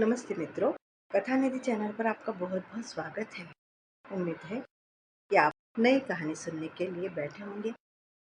नमस्ते मित्रों, कथा निधि चैनल पर आपका बहुत बहुत स्वागत है। उम्मीद है कि आप नई कहानी सुनने के लिए बैठे होंगे।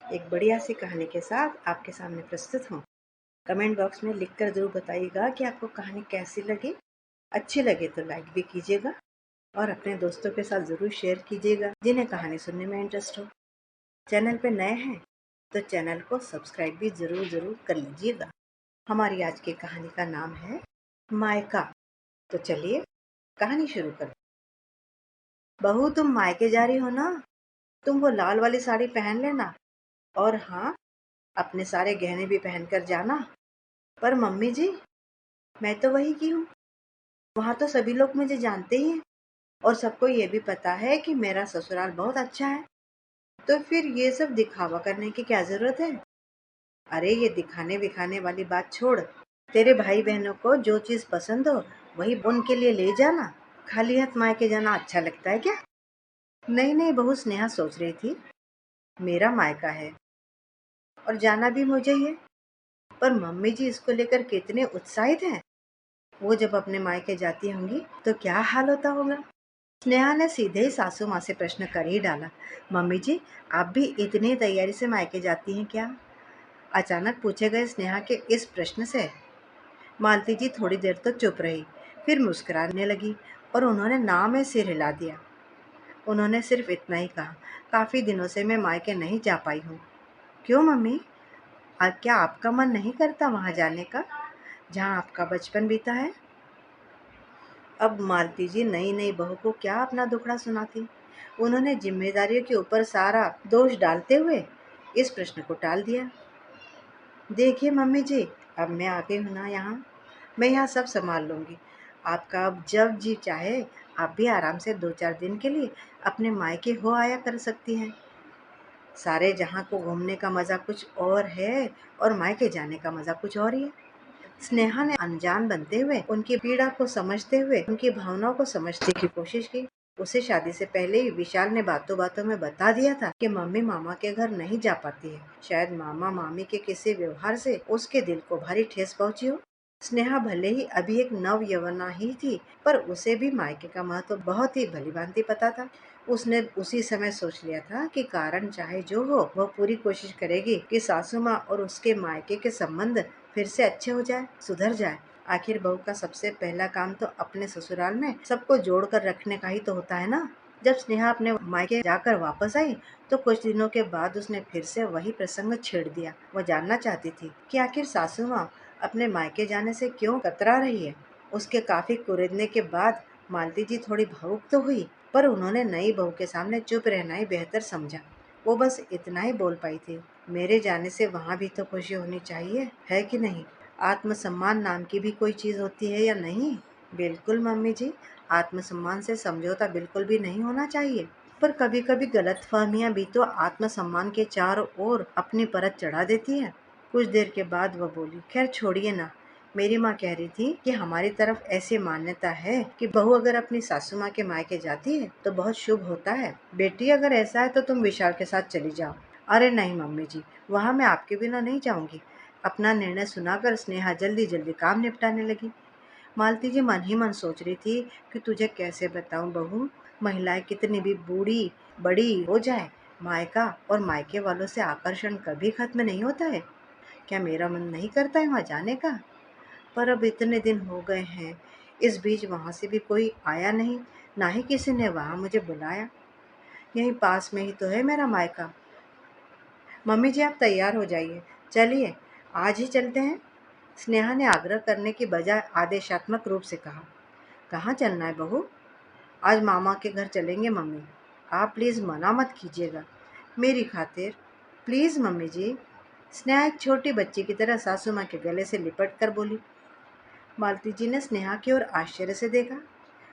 एक बढ़िया सी कहानी के साथ आपके सामने प्रस्तुत हूँ। कमेंट बॉक्स में लिखकर जरूर बताइएगा कि आपको कहानी कैसी लगी। अच्छी लगे तो लाइक भी कीजिएगा और अपने दोस्तों के साथ जरूर शेयर कीजिएगा जिन्हें कहानी सुनने में इंटरेस्ट हो। चैनल पे नए हैं तो चैनल को सब्सक्राइब भी जरूर कर लीजिएगा। हमारी आज की कहानी का नाम है मायका। तो चलिए कहानी शुरू करें। बहू, तुम मायके जा रही हो ना? तुम वो लाल वाली साड़ी पहन लेना और हाँ, अपने सारे गहने भी पहनकर जाना। पर मम्मी जी, मैं तो वही की हूँ। वहां तो सभी लोग मुझे जानते ही हैं और सबको ये भी पता है कि मेरा ससुराल बहुत अच्छा है। तो फिर ये सब दिखावा करने की क्या जरूरत है? अरे ये दिखाने विखाने वाली बात छोड़। तेरे भाई बहनों को जो चीज पसंद हो वही उनके लिए ले जाना। खाली हाथ मायके जाना अच्छा लगता है क्या? नहीं बहू, स्नेहा सोच रही थी। मेरा मायका है और जाना भी मुझे ही है। पर मम्मी जी इसको लेकर कितने उत्साहित हैं। वो जब अपने मायके जाती होंगी तो क्या हाल होता होगा। स्नेहा ने सीधे ही सासू माँ से प्रश्न कर ही डाला। मम्मी जी, आप भी इतनी तैयारी से मायके जाती हैं क्या? अचानक पूछे गए स्नेहा के इस प्रश्न से मालती जी थोड़ी देर तो चुप रही, फिर मुस्कुराने लगी और उन्होंने ना में सिर हिला दिया। उन्होंने सिर्फ इतना ही कहा, काफी दिनों से मैं मायके नहीं जा पाई हूँ। क्यों मम्मी, क्या आपका मन नहीं करता वहां जाने का, जहां आपका बचपन बीता है? अब मालती जी नई नई बहू को क्या अपना दुखड़ा सुनाती। उन्होंने जिम्मेदारियों के ऊपर सारा दोष डालते हुए इस प्रश्न को टाल दिया। देखिए मम्मी जी, अब मैं आ गई हूँ ना यहाँ, मैं यहाँ सब संभाल लूंगी। आपका अब जब जी चाहे आप भी आराम से 2-4 दिन के लिए अपने मायके हो आया कर सकती हैं। सारे जहां को घूमने का मजा कुछ और है और मायके जाने का मजा कुछ और ही है। स्नेहा ने अनजान बनते हुए उनकी पीड़ा को समझते हुए उनकी भावनाओं को समझने की कोशिश की। उसे शादी से पहले ही विशाल ने बातों बातों में बता दिया था कि मम्मी मामा के घर नहीं जा पाती है। शायद मामा मामी के किसी व्यवहार से उसके दिल को भारी ठेस पहुंची हो। स्नेहा भले ही अभी एक नव यवना ही थी, पर उसे भी मायके का महत्व बहुत ही भली भांति पता था। उसने उसी समय सोच लिया था कि कारण चाहे जो हो, वह पूरी कोशिश करेगी कि सासू माँ और उसके मायके के संबंध फिर से अच्छे हो जाए, सुधर जाए। आखिर बहू का सबसे पहला काम तो अपने ससुराल में सबको जोड़ कर रखने का ही तो होता है ना। जब स्नेहा अपने मायके जाकर वापस आई तो कुछ दिनों के बाद उसने फिर से वही प्रसंग छेड़ दिया। वो जानना चाहती थी कि आखिर सासू माँ अपने मायके जाने से क्यों कतरा रही है। उसके काफी कुरेदने के बाद मालती जी थोड़ी भावुक तो हुई, पर उन्होंने नई बहू के सामने चुप रहना ही बेहतर समझा। वो बस इतना ही बोल पाई थी, मेरे जाने से वहाँ भी तो खुशी होनी चाहिए, है कि नहीं? आत्मसम्मान नाम की भी कोई चीज होती है या नहीं? बिल्कुल मम्मी जी, आत्मसम्मान से समझौता बिल्कुल भी नहीं होना चाहिए। पर कभी कभी गलतफहमियां भी तो आत्मसम्मान के चारों ओर अपनी परत चढ़ा देती है। कुछ देर के बाद वह बोली, खैर छोड़िए ना। मेरी माँ कह रही थी कि हमारी तरफ ऐसी मान्यता है कि बहू अगर अपनी सासू माँ के मायके जाती है तो बहुत शुभ होता है। बेटी, अगर ऐसा है तो तुम विशाल के साथ चली जाओ। अरे नहीं मम्मी जी, वहाँ मैं आपके बिना नहीं जाऊंगी। अपना निर्णय सुनाकर स्नेहा जल्दी जल्दी काम निपटाने लगी। मालती जी मन ही मन सोच रही थी कि तुझे कैसे बताऊं बहू, महिलाएं कितनी भी बूढ़ी बड़ी हो जाए, मायका और मायके वालों से आकर्षण कभी खत्म नहीं होता है। क्या मेरा मन नहीं करता है वहाँ जाने का? पर अब इतने दिन हो गए हैं, इस बीच वहां से भी कोई आया नहीं, ना ही किसी ने वहां मुझे बुलाया। यहीं पास में ही तो है मेरा मायका। मम्मी जी आप तैयार हो जाइए, चलिए आज ही चलते हैं। स्नेहा ने आग्रह करने की बजाय आदेशात्मक रूप से कहा। कहाँ चलना है बहू? आज मामा के घर चलेंगे मम्मी। आप प्लीज मना मत कीजिएगा, मेरी खातिर। प्लीज मम्मी जी। स्नेहा एक छोटी बच्ची की तरह सासू माँ के गले से लिपट कर बोली। मालती जी ने स्नेहा की ओर आश्चर्य से देखा।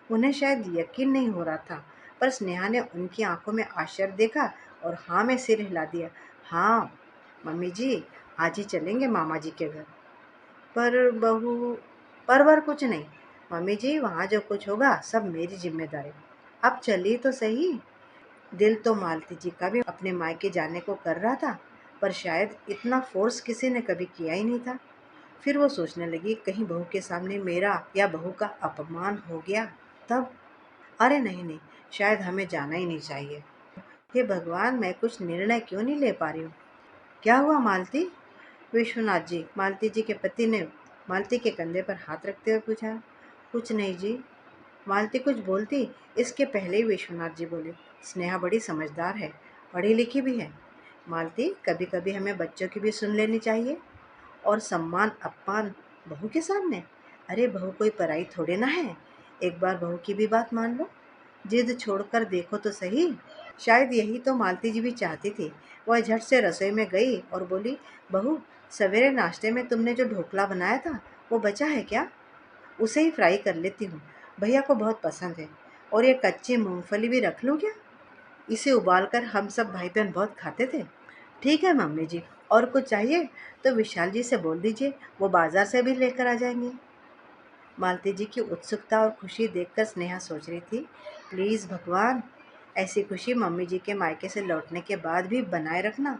उन्हें शायद यकीन नहीं हो रहा था, पर स्नेहा ने उनकी आंखों में आश्चर्य देखा और हाँ में सिर हिला दिया। हाँ मम्मी जी, आज ही चलेंगे मामा जी के घर। पर बहू, पर कुछ नहीं मम्मी जी, वहाँ जो कुछ होगा सब मेरी जिम्मेदारी। अब चलिए तो सही। दिल तो मालती जी का भी अपने मायके जाने को कर रहा था, पर शायद इतना फोर्स किसी ने कभी किया ही नहीं था। फिर वो सोचने लगी कहीं बहू के सामने मेरा या बहू का अपमान हो गया तब। अरे नहीं नहीं, शायद हमें जाना ही नहीं चाहिए। हे भगवान, मैं कुछ निर्णय क्यों नहीं ले पा रही हूँ। क्या हुआ मालती? विश्वनाथ जी, मालती जी के पति ने मालती के कंधे पर हाथ रखते हुए पूछा। कुछ नहीं जी, मालती कुछ बोलती इसके पहले ही विश्वनाथ जी बोले, स्नेहा बड़ी समझदार है, पढ़ी लिखी भी है। मालती, कभी कभी हमें बच्चों की भी सुन लेनी चाहिए। और सम्मान अपमान बहू के सामने? अरे बहू कोई पराई थोड़े ना है, एक बार बहू की भी बात मान लो, जिद छोड़कर देखो तो सही। शायद यही तो मालती जी भी चाहती थी। वह झट से रसोई में गई और बोली, बहू, सवेरे नाश्ते में तुमने जो ढोकला बनाया था वो बचा है क्या? उसे ही फ्राई कर लेती हूँ, भैया को बहुत पसंद है। और ये कच्ची मूंगफली भी रख लूँ क्या? इसे उबालकर हम सब भाई बहन बहुत खाते थे। ठीक है मम्मी जी, और कुछ चाहिए तो विशाल जी से बोल दीजिए, वो बाजार से भी लेकर आ जाएंगे। मालती जी की उत्सुकता और खुशी देखकर स्नेहा सोच रही थी, प्लीज भगवान, ऐसी खुशी मम्मी जी के मायके से लौटने के बाद भी बनाए रखना।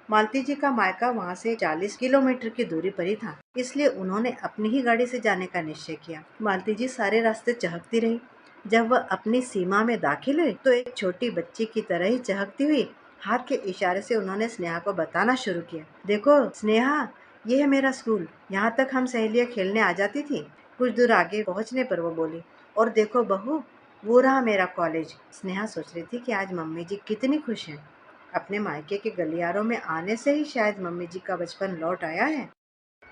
मालती जी का मायका वहां से 40 किलोमीटर की दूरी पर ही था, इसलिए उन्होंने अपनी ही गाड़ी से जाने का निश्चय किया। मालती जी सारे रास्ते चहकती रही। जब वह अपनी सीमा में दाखिल हुई तो एक छोटी बच्ची की तरह ही चहकती हुई हाथ के इशारे से उन्होंने स्नेहा को बताना शुरू किया, देखो स्नेहा, ये है मेरा स्कूल, यहाँ तक हम सहेलियां खेलने आ जाती थी। कुछ दूर आगे पहुँचने पर वो बोली, और देखो बहू, वो रहा मेरा कॉलेज। स्नेहा सोच रही थी कि आज मम्मी जी कितनी खुश हैं। अपने मायके के गलियारों में आने से ही शायद मम्मी जी का बचपन लौट आया है।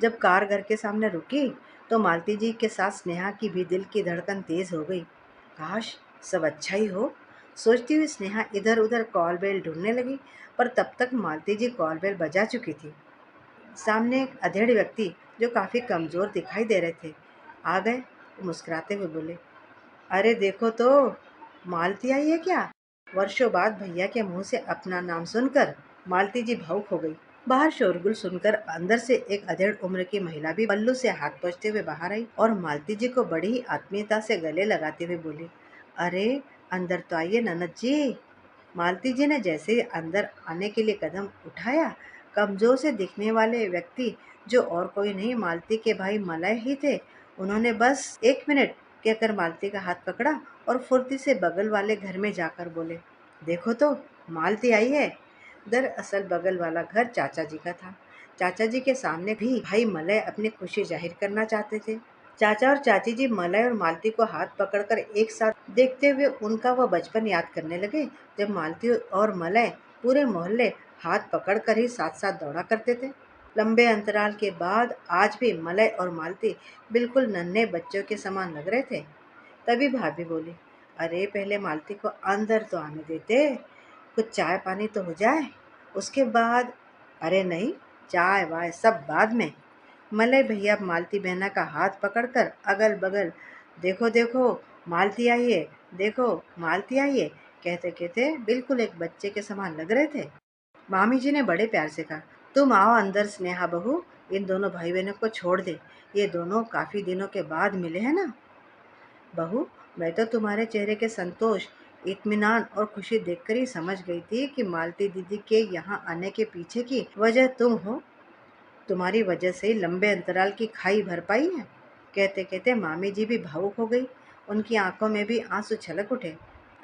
जब कार घर के सामने रुकी तो मालती जी के साथ स्नेहा की भी दिल की धड़कन तेज हो गई। काश सब अच्छा ही हो, सोचती हुई स्नेहा इधर उधर कॉल बेल ढूंढने लगी, पर तब तक मालती जी कॉल बेल बजा चुकी थी। सामने एक अधेड़ व्यक्ति जो काफी कमजोर दिखाई दे रहे थे आ गए। मुस्कुराते हुए बोले, अरे देखो तो, मालती आई है क्या? वर्षों बाद भैया के मुंह से अपना नाम सुनकर मालती जी भावुक हो गई। बाहर शोरगुल सुनकर अंदर से एक अधेड़ उम्र की महिला भी पल्लू से हाथ पोंछते हुए बाहर आई और मालती जी को बड़ी ही आत्मीयता से गले लगाते हुए बोली, अरे अंदर तो आइए ननद जी। मालती जी ने जैसे ही अंदर आने के लिए कदम उठाया, कमजोर से दिखने वाले व्यक्ति, जो और कोई नहीं मालती के भाई मलय ही थे, उन्होंने बस एक मिनट कहकर मालती का हाथ पकड़ा और फुर्ती से बगल वाले घर में जाकर बोले, देखो तो, मालती आई है। दरअसल बगल वाला घर चाचा जी का था। चाचा जी के सामने भी भाई मलय अपनी खुशी जाहिर करना चाहते थे। चाचा और चाची जी मलय और मालती को हाथ पकड़कर एक साथ देखते हुए उनका वह बचपन याद करने लगे, जब मालती और मलय पूरे मोहल्ले हाथ पकड़कर ही साथ साथ दौड़ा करते थे। लंबे अंतराल के बाद आज भी मलय और मालती बिल्कुल नन्हे बच्चों के समान लग रहे थे। तभी भाभी बोली, अरे पहले मालती को अंदर तो आने देते, कुछ चाय पानी तो हो जाए, उसके बाद। अरे नहीं, चाय वाय सब बाद में। मलय भैया मालती बहना का हाथ पकड़कर अगल बगल, देखो देखो मालती आई है, देखो मालती आई है, कहते कहते बिल्कुल एक बच्चे के समान लग रहे थे। मामी जी ने बड़े प्यार से कहा, तुम आओ अंदर स्नेहा बहू, इन दोनों भाई बहनों को छोड़ दे, ये दोनों काफी दिनों के बाद मिले हैं ना। बहू, मैं तो तुम्हारे चेहरे के संतोष, इत्मीनान और खुशी देखकर ही समझ गई थी कि मालती दीदी के यहाँ आने के पीछे की वजह तुम हो। तुम्हारी वजह से ही लंबे अंतराल की खाई भर पाई है। कहते कहते मामी जी भी भावुक हो गई, उनकी आंखों में भी आंसू छलक उठे।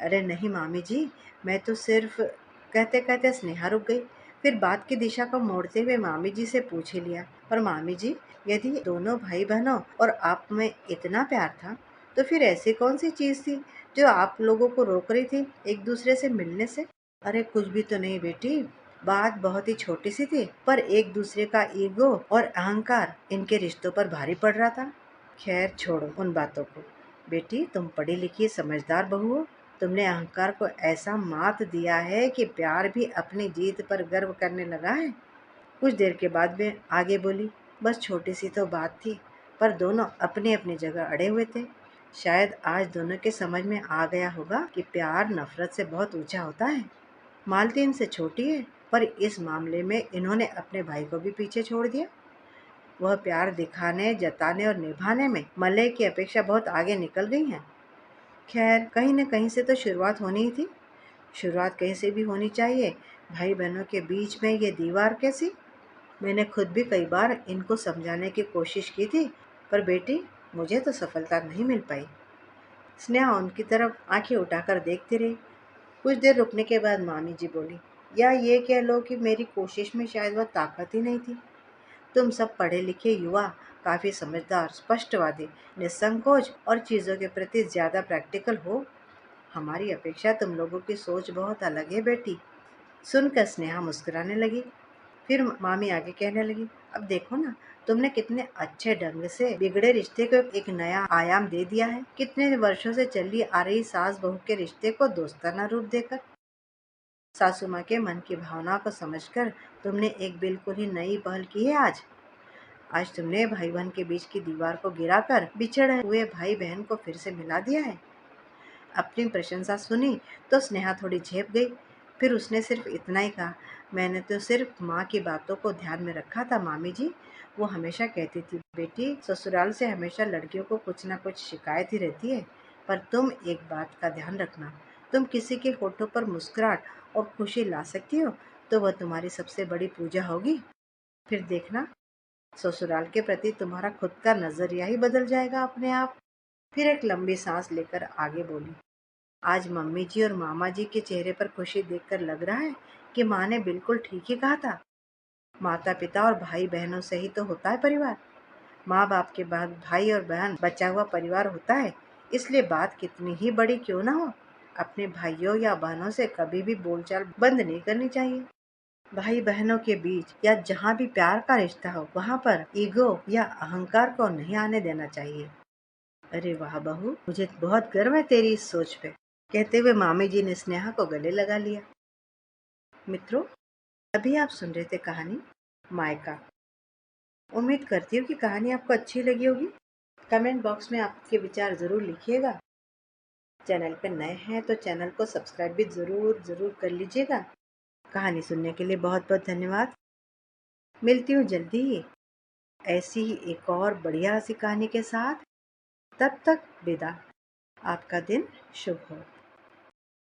अरे नहीं मामी जी, मैं तो सिर्फ, कहते कहते स्नेहा रुक गई। फिर बात की दिशा को मोड़ते हुए मामी जी से पूछ ही लिया, पर मामी जी, यदि दोनों भाई बहनों और आप में इतना प्यार था तो फिर ऐसी कौन सी चीज थी जो आप लोगों को रोक रही थी एक दूसरे से मिलने से? अरे कुछ भी तो नहीं बेटी, बात बहुत ही छोटी सी थी, पर एक दूसरे का ईगो और अहंकार इनके रिश्तों पर भारी पड़ रहा था। खैर छोड़ो उन बातों को। बेटी, तुम पढ़ी लिखी समझदार बहू हो, तुमने अहंकार को ऐसा मात दिया है कि प्यार भी अपनी जीत पर गर्व करने लगा है। कुछ देर के बाद मैं आगे बोली, बस छोटी सी तो बात थी, पर दोनों अपनी अपनी जगह अड़े हुए थे। शायद आज दोनों के समझ में आ गया होगा कि प्यार नफरत से बहुत ऊंचा होता है। मालती इनसे छोटी है, पर इस मामले में इन्होंने अपने भाई को भी पीछे छोड़ दिया। वह प्यार दिखाने, जताने और निभाने में मलय की अपेक्षा बहुत आगे निकल गई हैं। खैर कहीं न कहीं से तो शुरुआत होनी ही थी। शुरुआत कहीं से भी होनी चाहिए। भाई बहनों के बीच में ये दीवार कैसी? मैंने खुद भी कई बार इनको समझाने की कोशिश की थी, पर बेटी मुझे तो सफलता नहीं मिल पाई। स्नेहा उनकी तरफ आंखें उठाकर देखती रही। कुछ देर रुकने के बाद मामी जी बोली, या ये कह लो कि मेरी कोशिश में शायद वह ताकत ही नहीं थी। तुम सब पढ़े लिखे युवा काफी समझदार, स्पष्टवादी, निसंकोच और चीजों के प्रति ज्यादा प्रैक्टिकल हो। हमारी अपेक्षा तुम लोगों की सोच बहुत अलग है बेटी। सुनकर स्नेहा मुस्कुराने लगी। फिर मामी आगे कहने लगी, अब देखो ना, तुमने कितने अच्छे ढंग से बिगड़े रिश्ते को एक नया आयाम दे दिया है, कितने वर्षों से चली आ रही सास बहू के रिश्ते को दोस्ताना रूप देकर। सासू माँ के मन की भावना को समझकर तुमने एक बिल्कुल ही नई पहल की है। आज आज तुमने भाई बहन के बीच की दीवार को गिराकर बिछड़े हुए भाई बहन को फिर से मिला दिया है। अपनी प्रशंसा सुनी तो स्नेहा थोड़ी झेप गई। फिर उसने सिर्फ इतना ही कहा, मैंने तो सिर्फ माँ की बातों को ध्यान में रखा था मामी जी। वो हमेशा कहती थी, बेटी ससुराल से हमेशा लड़कियों को कुछ ना कुछ शिकायत ही रहती है, पर तुम एक बात का ध्यान रखना, तुम किसी के होठों पर मुस्कुराहट और खुशी ला सकती हो तो वह तुम्हारी सबसे बड़ी पूजा होगी। फिर देखना, ससुराल के प्रति तुम्हारा खुद का नजरिया ही बदल जाएगा अपने आप। फिर एक लंबी सांस लेकर आगे बोली, आज मम्मी जी और मामा जी के चेहरे पर खुशी देखकर लग रहा है कि माँ ने बिल्कुल ठीक ही कहा था। माता पिता और भाई बहनों से ही तो होता है परिवार। माँ बाप के बाद भाई और बहन बचा हुआ परिवार होता है। इसलिए बात कितनी ही बड़ी क्यों ना हो, अपने भाइयों या बहनों से कभी भी बोलचाल बंद नहीं करनी चाहिए। भाई बहनों के बीच या जहाँ भी प्यार का रिश्ता हो, वहाँ पर ईगो या अहंकार को नहीं आने देना चाहिए। अरे वाह बहू, मुझे बहुत गर्व है तेरी इस सोच पे। कहते हुए मामी जी ने स्नेहा को गले लगा लिया। मित्रों, अभी आप सुन रहे थे कहानी मायका। उम्मीद करती हूँ कि कहानी आपको अच्छी लगी होगी। कमेंट बॉक्स में आपके विचार जरूर लिखिएगा। चैनल पर नए हैं तो चैनल को सब्सक्राइब भी जरूर जरूर कर लीजिएगा। कहानी सुनने के लिए बहुत बहुत धन्यवाद। मिलती हूँ जल्दी ही ऐसी ही एक और बढ़िया सी कहानी के साथ। तब तक विदा। आपका दिन शुभ हो।